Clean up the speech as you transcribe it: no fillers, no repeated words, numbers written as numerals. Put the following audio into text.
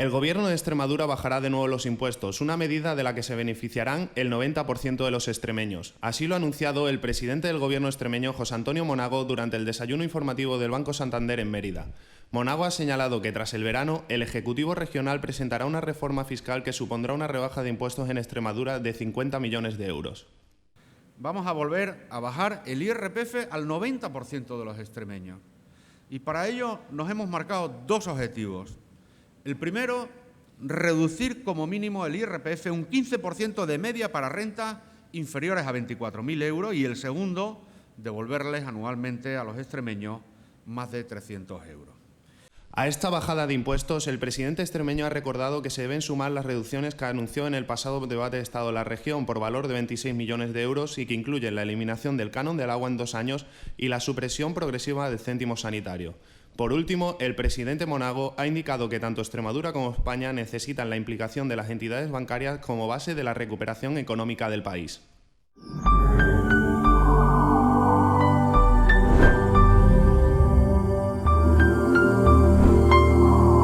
El Gobierno de Extremadura bajará de nuevo los impuestos, una medida de la que se beneficiarán el 90% de los extremeños. Así lo ha anunciado el presidente del Gobierno extremeño, José Antonio Monago, durante el desayuno informativo del Banco Santander en Mérida. Monago ha señalado que tras el verano, el Ejecutivo Regional presentará una reforma fiscal que supondrá una rebaja de impuestos en Extremadura de 50 millones de euros. Vamos a volver a bajar el IRPF al 90% de los extremeños. Y para ello nos hemos marcado dos objetivos. El primero, reducir como mínimo el IRPF un 15% de media para rentas inferiores a 24.000 euros y el segundo, devolverles anualmente a los extremeños más de 300 euros. A esta bajada de impuestos, el presidente extremeño ha recordado que se deben sumar las reducciones que anunció en el pasado debate de Estado de la región por valor de 26 millones de euros y que incluyen la eliminación del canon del agua en 2 años y la supresión progresiva del céntimo sanitario. Por último, el presidente Monago ha indicado que tanto Extremadura como España necesitan la implicación de las entidades bancarias como base de la recuperación económica del país.